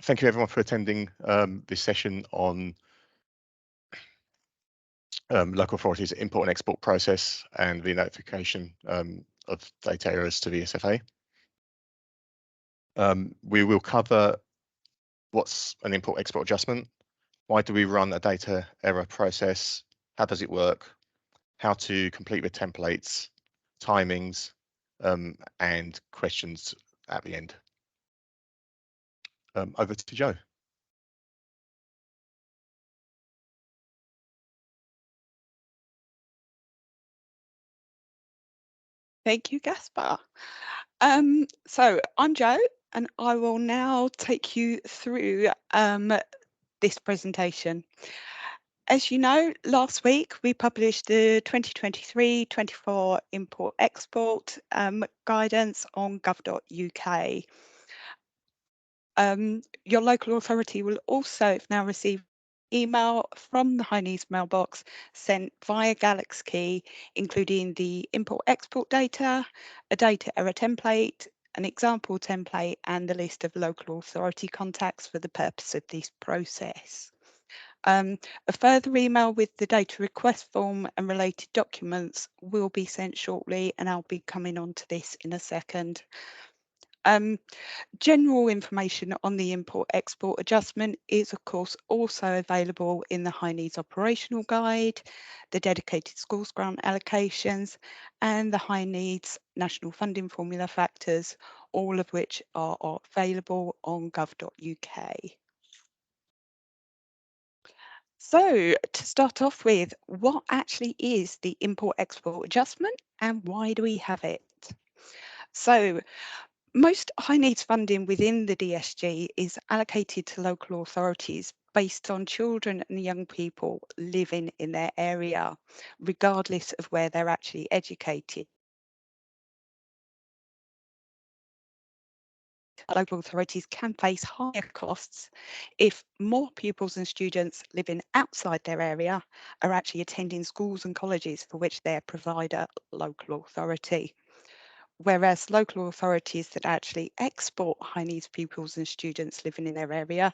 Thank you everyone for attending this session on local authorities' import and export process and the notification of data errors to the SFA. We will cover what's an import-export adjustment, why do we run a data error process, how does it work, how to complete the templates, timings, and questions at the end. Over to Joe. Thank you, Gaspar. So I'm Jo, and I will now take you through this presentation. As you know, last week we published the 2023-24 import-export guidance on gov.uk. Your local authority will also now receive email from the HyNeeds mailbox sent via Galaxy Key, including the import-export data, a data error template, an example template, and the list of local authority contacts for the purpose of this process. A further email with the data request form and related documents will be sent shortly, and I'll be coming on to this in a second. General information on the import-export adjustment is, of course, also available in the HyNeeds operational guide, the dedicated schools grant allocations, and the HyNeeds national funding formula factors, all of which are available on gov.uk. So, to start off with, what actually is the import-export adjustment and why do we have it? So, most HyNeeds funding within the DSG is allocated to local authorities based on children and young people living in their area, regardless of where they're actually educated. Local authorities can face higher costs if more pupils and students living outside their area are actually attending schools and colleges for which their provider local authority. Whereas local authorities that actually export HyNeeds pupils and students living in their area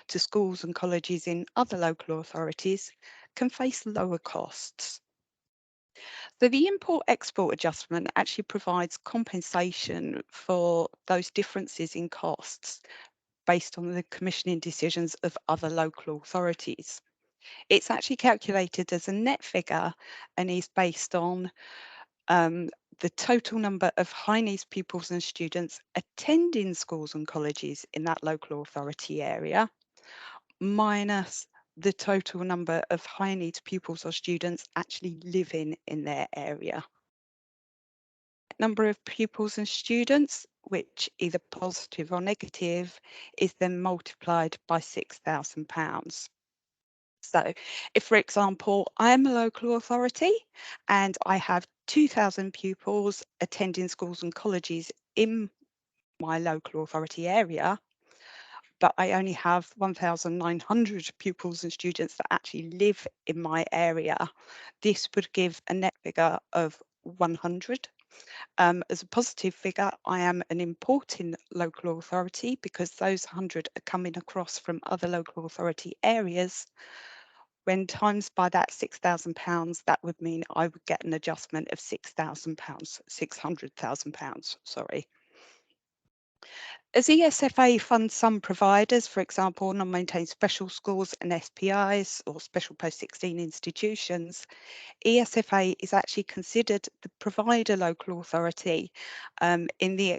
to schools and colleges in other local authorities can face lower costs. So the import-export adjustment actually provides compensation for those differences in costs based on the commissioning decisions of other local authorities. It's actually calculated as a net figure and is based on the total number of HyNeeds pupils and students attending schools and colleges in that local authority area, minus the total number of HyNeeds pupils or students actually living in their area. Number of pupils and students, which either positive or negative, is then multiplied by £6,000. So if, for example, I'm a local authority and I have 2,000 pupils attending schools and colleges in my local authority area, but I only have 1,900 pupils and students that actually live in my area, this would give a net figure of 100. As a positive figure, I am an importing local authority because those 100 are coming across from other local authority areas. When times by that £6,000, that would mean I would get an adjustment of £6,000, £600,000, sorry. As ESFA funds some providers, for example, non-maintained special schools and SPIs or special post-16 institutions, ESFA is actually considered the provider local authority in the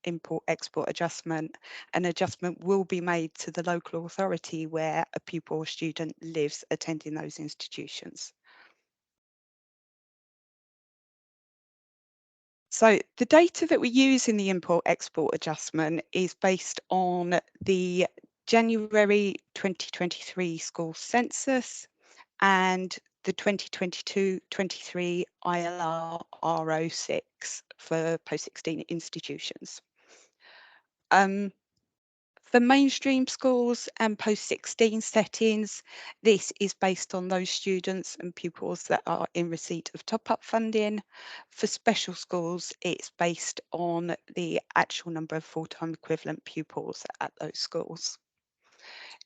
import-export adjustment. An adjustment will be made to the local authority where a pupil or student lives attending those institutions. So the data that we use in the import-export adjustment is based on the January 2023 school census and the 2022-23 ILR R06 for post-16 institutions. For mainstream schools and post-16 settings, this is based on those students and pupils that are in receipt of top-up funding. For special schools, it's based on the actual number of full-time equivalent pupils at those schools.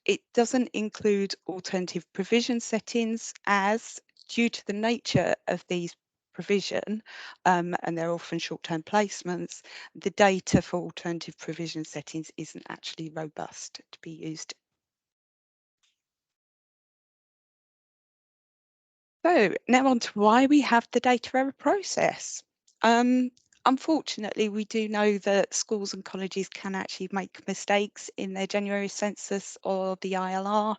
It doesn't include alternative provision settings as, due to the nature of these provision, and they're often short-term placements, the data for alternative provision settings isn't actually robust to be used. So now on to why we have the data error process. Um, Unfortunately, we do know that schools and colleges can actually make mistakes in their January census or the ILR,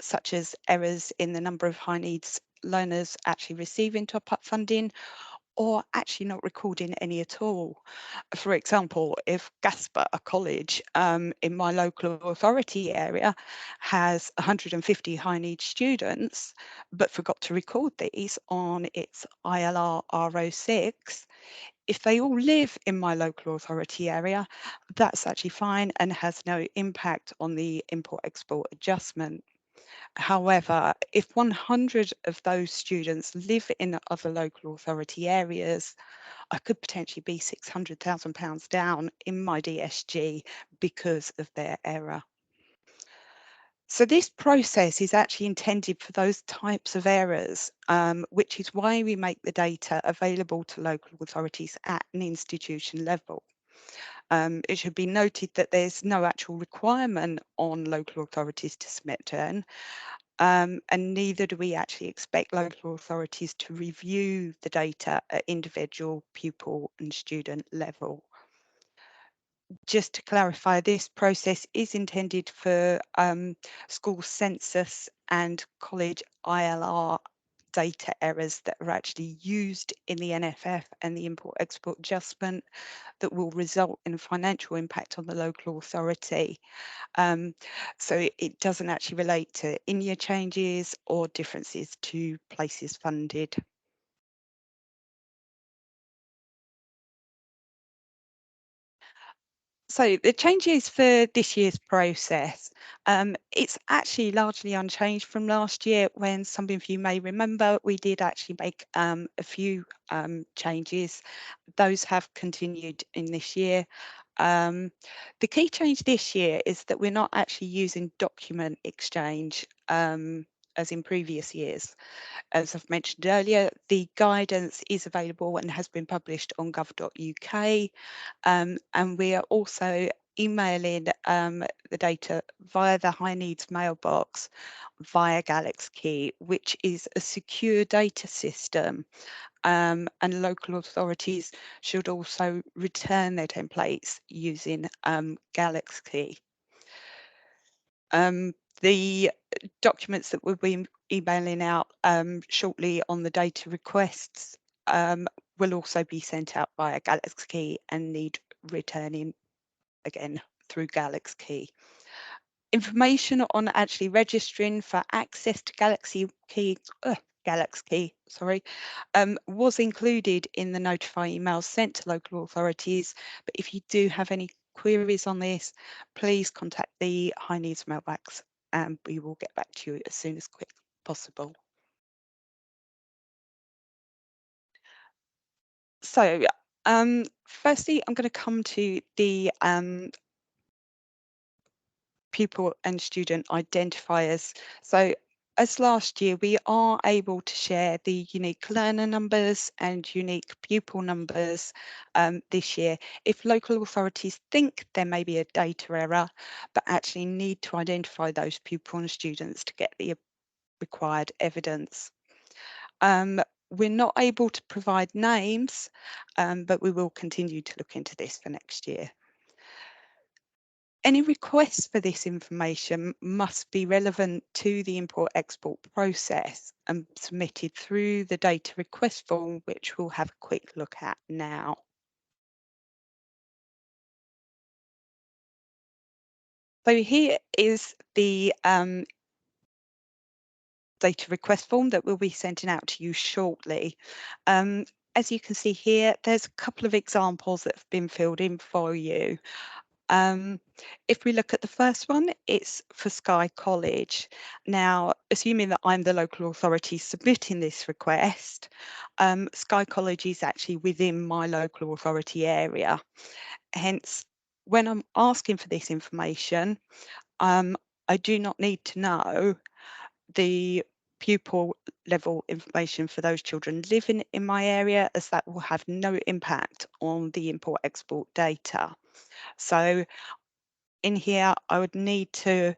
such as errors in the number of high needs learners actually receiving top-up funding or actually not recording any at all. For example, if Gasper, a college in my local authority area, has 150 high need students, but forgot to record these on its ILR R06, if they all live in my local authority area, that's actually fine and has no impact on the import-export adjustment. However, if 100 of those students live in other local authority areas, I could potentially be £600,000 down in my DSG because of their error. So this process is actually intended for those types of errors, which is why we make the data available to local authorities at an institution level. It should be noted that there's no actual requirement on local authorities to submit TERN, and neither do we actually expect local authorities to review the data at individual pupil and student level. Just to clarify, this process is intended for school census and college ILR data errors that are actually used in the NFF and the import-export adjustment that will result in a financial impact on the local authority. So it doesn't actually relate to in-year changes or differences to places funded. So the changes for this year's process, it's actually largely unchanged from last year when some of you may remember we did actually make a few changes. Those have continued in this year. The key change this year is that we're not actually using document exchange as in previous years. As I've mentioned earlier, the guidance is available and has been published on gov.uk, and we are also emailing the data via the high needs mailbox via Galaxy Key, which is a secure data system, and local authorities should also return their templates using Galaxy Key. The documents that we'll be emailing out shortly on the data requests will also be sent out via Galaxy Key and need returning again through Galaxy Key. Information on actually registering for access to Galaxy Key, was included in the notify emails sent to local authorities. But if you do have any queries on this, please contact the High Needs mailbox and we will get back to you as soon as quick possible. So firstly, I'm going to come to the pupil and student identifiers. So as last year, we are able to share the unique learner numbers and unique pupil numbers this year. If local authorities think there may be a data error, but actually need to identify those pupil and students to get the required evidence. We're not able to provide names, but we will continue to look into this for next year. Any requests for this information must be relevant to the import-export process and submitted through the data request form, which we'll have a quick look at now. So here is the data request form that we'll be sending out to you shortly. As you can see here, there's a couple of examples that have been filled in for you. If we look at the first one, it's for Skye College. Now, assuming that I'm the local authority submitting this request, Skye College is actually within my local authority area. Hence, when I'm asking for this information, I do not need to know the pupil level information for those children living in my area, as that will have no impact on the import-export data. So in here, I would need to,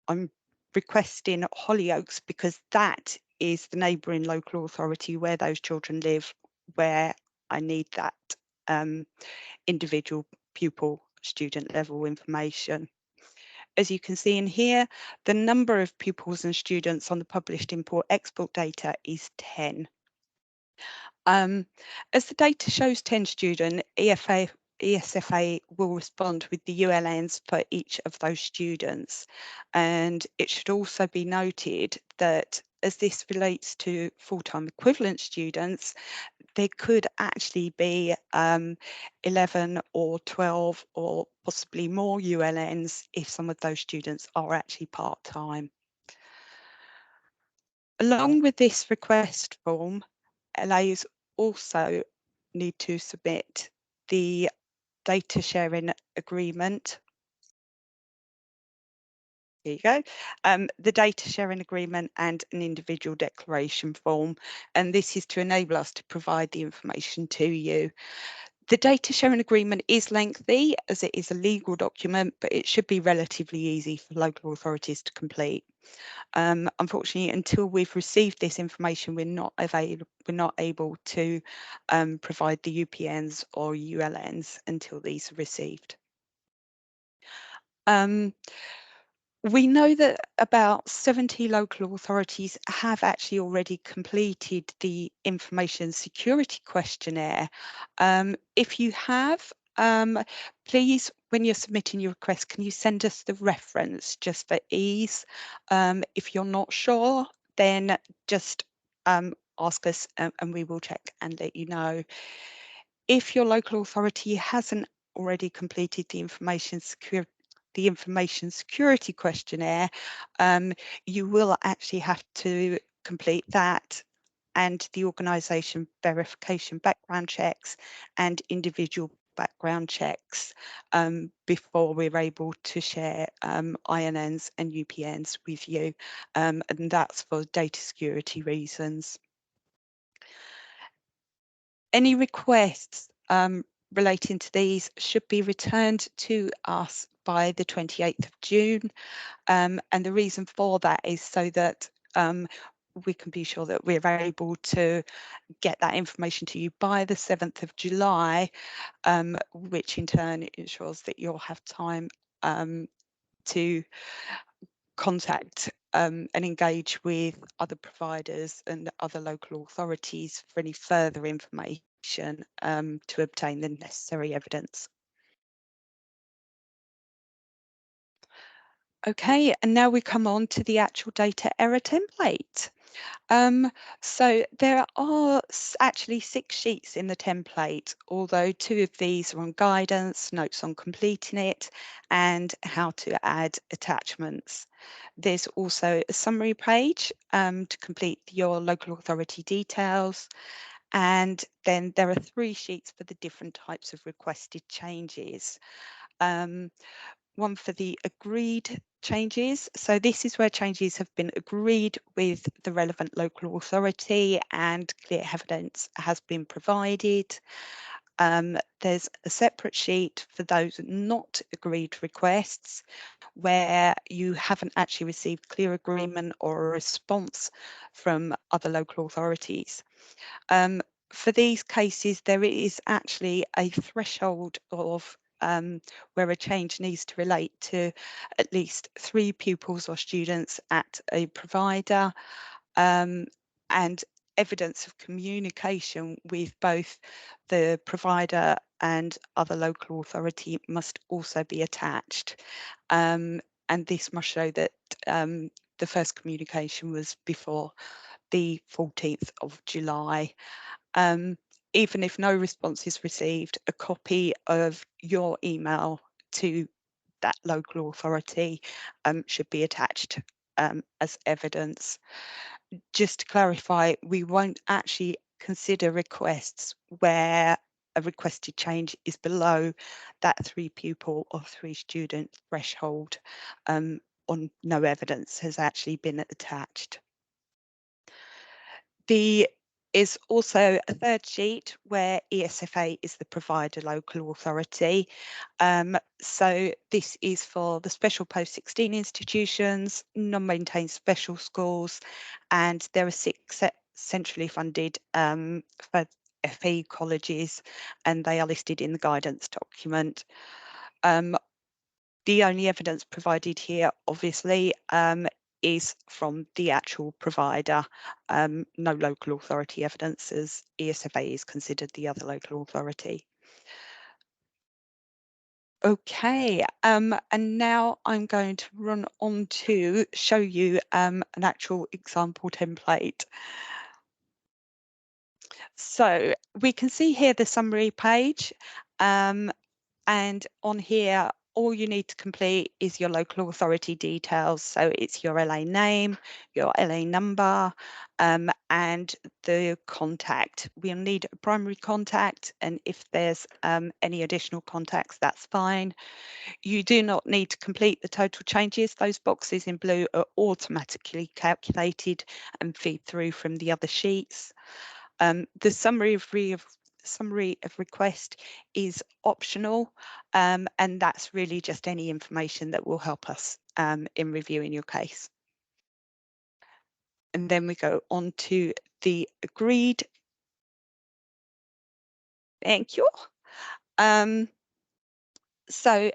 I'm requesting Hollyoaks because that is the neighbouring local authority where those children live, where I need that individual pupil student level information. As you can see in here, the number of pupils and students on the published import-export data is 10. As the data shows 10 students, ESFA will respond with the ULNs for each of those students. And it should also be noted that as this relates to full-time equivalent students, there could actually be 11 or 12 or possibly more ULNs if some of those students are actually part-time. Along with this request form, LAs also need to submit the data sharing agreement. Here you go. The data sharing agreement and an individual declaration form. And this is to enable us to provide the information to you. The data sharing agreement is lengthy as it is a legal document, but it should be relatively easy for local authorities to complete. Unfortunately, until we've received this information, we're not able to provide the UPNs or ULNs until these are received. We know that about 70 local authorities have actually already completed the information security questionnaire. If you have, please, when you're submitting your request, can you send us the reference just for ease? If you're not sure, then just ask us and we will check and let you know. If your local authority hasn't already completed the information security questionnaire, you will actually have to complete that and the organisation verification background checks and individual background checks before we're able to share INNs and UPNs with you, and that's for data security reasons. Any requests relating to these should be returned to us by the 28th of June. And the reason for that is so that we can be sure that we're able to get that information to you by the 7th of July, which in turn ensures that you'll have time to contact and engage with other providers and other local authorities for any further information to obtain the necessary evidence. Okay, and now we come on to the actual data error template. So there are actually 6 sheets in the template, although 2 of these are on guidance, notes on completing it, and how to add attachments. There's also a summary page to complete your local authority details. And then there are 3 sheets for the different types of requested changes. One for the agreed changes. So this is where changes have been agreed with the relevant local authority and clear evidence has been provided. There's a separate sheet for those not agreed requests where you haven't actually received clear agreement or a response from other local authorities. For these cases, there is actually a threshold of where a change needs to relate to at least 3 pupils or students at a provider, and evidence of communication with both the provider and other local authority must also be attached. And this must show that the first communication was before the 14th of July. Even if no response is received, a copy of your email to that local authority should be attached as evidence. Just to clarify, we won't actually consider requests where a requested change is below that 3 pupil or 3 student threshold on no evidence has actually been attached. There is also a third sheet where ESFA is the provider local authority. So this is for the special post-16 institutions, non-maintained special schools, and there are 6 centrally funded for FE colleges, and they are listed in the guidance document. The only evidence provided here, obviously, is from the actual provider, no local authority evidence, as ESFA is considered the other local authority. Okay, and now I'm going to run on to show you an actual example template. So we can see here the summary page, and on here, all you need to complete is your local authority details. So it's your LA name, your LA number, and the contact. We'll need a primary contact, and if there's any additional contacts, that's fine. You do not need to complete the total changes. Those boxes in blue are automatically calculated and feed through from the other sheets. The summary of request is optional, and that's really just any information that will help us in reviewing your case. And then we go on to the agreed. Thank you. So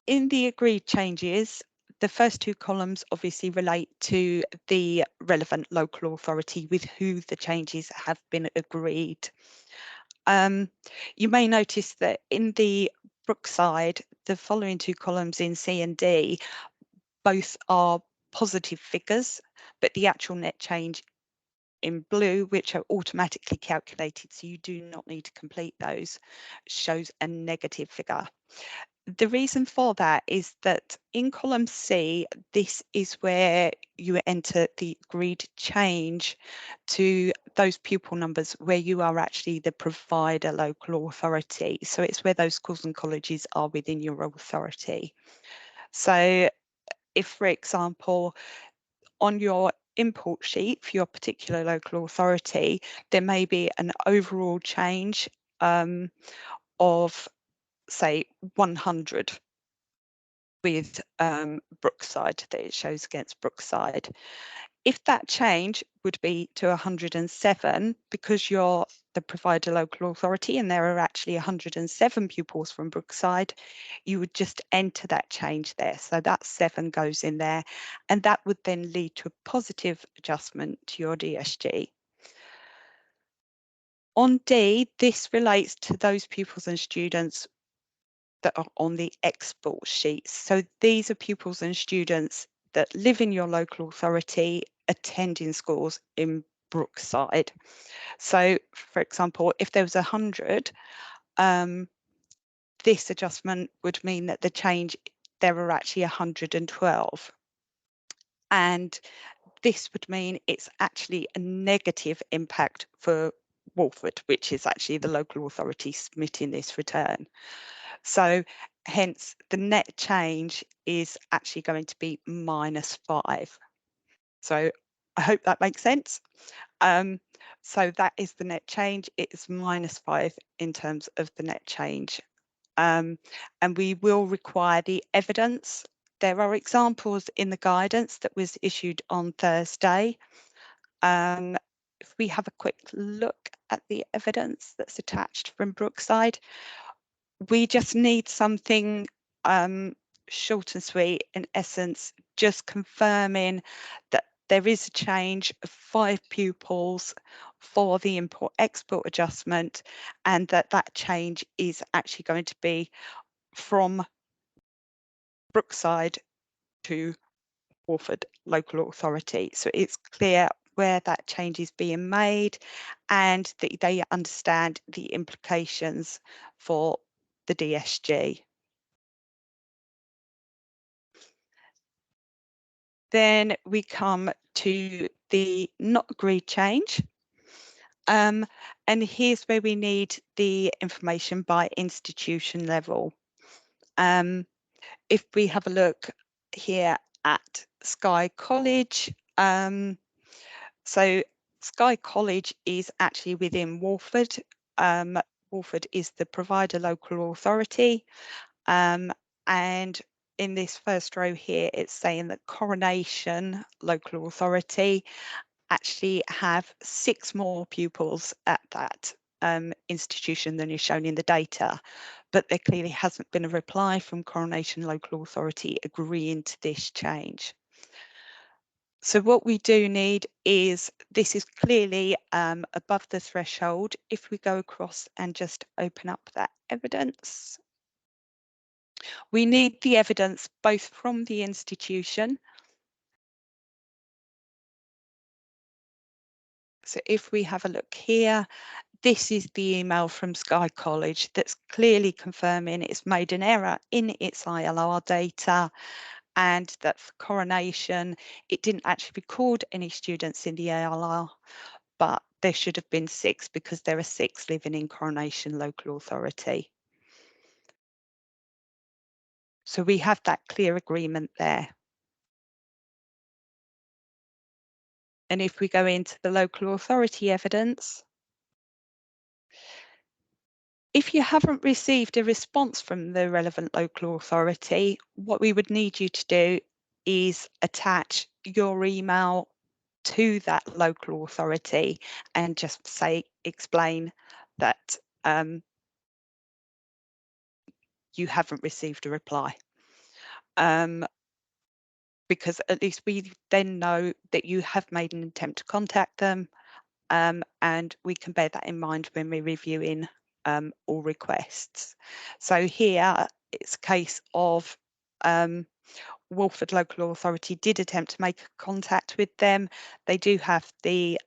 in the agreed changes, the first 2 columns obviously relate to the relevant local authority with who the changes have been agreed. You may notice that in the Brookside, the following 2 columns in C and D, both are positive figures, but the actual net change in blue, which are automatically calculated, so you do not need to complete those, shows a negative figure. The reason for that is that in column C, this is where you enter the agreed change to those pupil numbers where you are actually the provider local authority. So it's where those schools and colleges are within your authority. So if, for example, on your import sheet for your particular local authority, there may be an overall change of, say, 100 with Brookside that it shows against Brookside. If that change would be to 107, because you're the provider local authority and there are actually 107 pupils from Brookside, you would just enter that change there. So that 7 goes in there, and that would then lead to a positive adjustment to your DSG. On D, this relates to those pupils and students that are on the export sheets. So these are pupils and students that live in your local authority, attending schools in Brookside. So, for example, if there was 100, this adjustment would mean that the change, there are actually 112. And this would mean it's actually a negative impact for Walford, which is actually the local authority submitting this return. So hence the net change is actually going to be -5. So I hope that makes sense. So that is the net change. It is -5 in terms of the net change. And we will require the evidence. There are examples in the guidance that was issued on Thursday. If we have a quick look at the evidence that's attached from Brookside, we just need something short and sweet, in essence, just confirming that there is a change of 5 pupils for the import-export adjustment, and that that change is actually going to be from Brookside to Walford Local Authority. So it's clear where that change is being made and that they understand the implications for the DSG. Then we come to the not agreed change. And here's where we need the information by institution level. If we have a look here at Sky College, so Sky College is actually within Walford. Walford is the provider local authority. And in this first row here, it's saying that Coronation Local Authority actually have 6 more pupils at that institution than is shown in the data, but there clearly hasn't been a reply from Coronation Local Authority agreeing to this change. So what we do need is, this is clearly above the threshold. If we go across and just open up that evidence, we need the evidence both from the institution. So if we have a look here, this is the email from Sky College that's clearly confirming it's made an error in its ILR data, and that for Coronation, it didn't actually record any students in the ILR, but there should have been 6 because there are 6 living in Coronation Local Authority. So we have that clear agreement there. And if we go into the local authority evidence, if you haven't received a response from the relevant local authority, what we would need you to do is attach your email to that local authority and just explain that you haven't received a reply. Because at least we then know that you have made an attempt to contact them, and we can bear that in mind when we're reviewing all requests. So here it's a case of Walford Local Authority did attempt to make contact with them. They do have the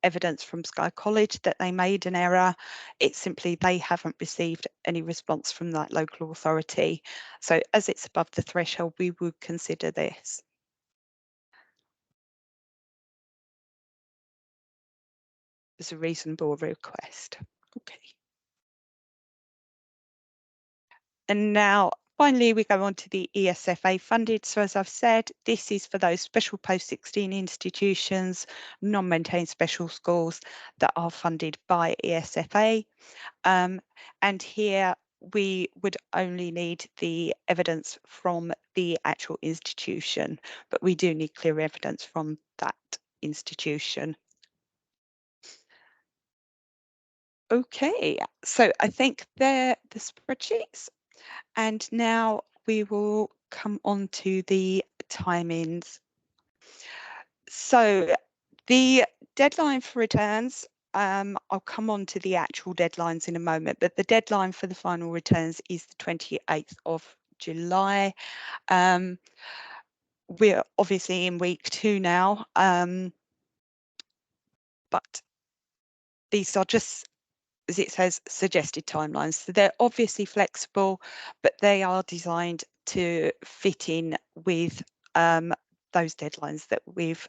evidence from Sky College that they made an error. It's simply they haven't received any response from that local authority. So as it's above the threshold, we would consider this. As a reasonable request. Okay. And now finally we go on to the ESFA funded. So as I've said, this is for those special post-16 institutions, non-maintained special schools that are funded by ESFA. And here we would only need the evidence from the actual institution, but we do need clear evidence from that institution. Okay, so I think they're the spreadsheets. And now we will come on to the timings. So the deadline for returns, I'll come on to the actual deadlines in a moment, but the deadline for the final returns is the 28th of July. We're obviously in week 2 now, but these are just, as it says, suggested timelines. So they're obviously flexible, but they are designed to fit in with those deadlines that we've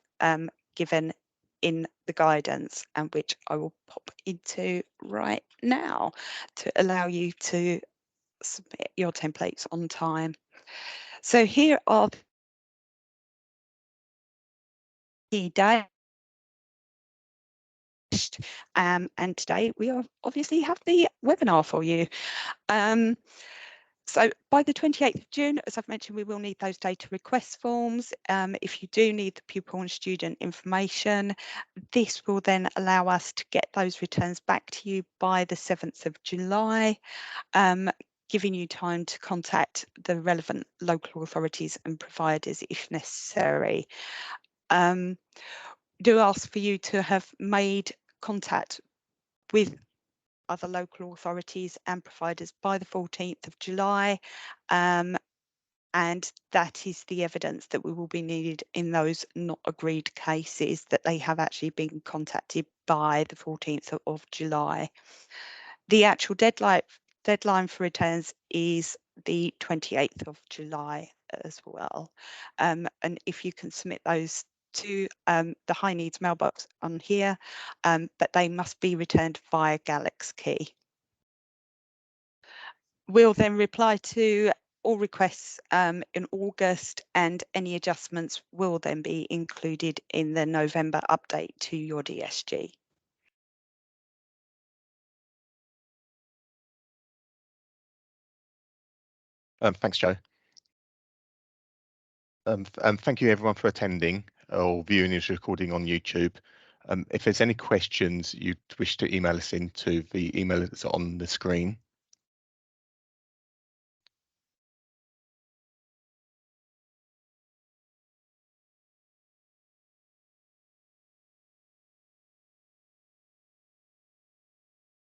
given in the guidance, and which I will pop into right now to allow you to submit your templates on time. So here are the key days. And today we obviously have the webinar for you. So by the 28th of June, as I've mentioned, we will need those data request forms. If you do need the pupil and student information, this will then allow us to get those returns back to you by the 7th of July, giving you time to contact the relevant local authorities and providers if necessary. Do ask for you to have made contact with other local authorities and providers by the 14th of July. And that is the evidence that we will be needed in those not agreed cases, that they have actually been contacted by the 14th of July. The actual deadline for returns is the 28th of July as well. And if you can submit those to the High Needs mailbox on here, but they must be returned via Galaxy Key. We'll then reply to all requests in August, and any adjustments will then be included in the November update to your DSG. Thanks, Joe. And thank you everyone for attending or viewing this recording on YouTube. If there's any questions you wish to email us into, the email that's on the screen.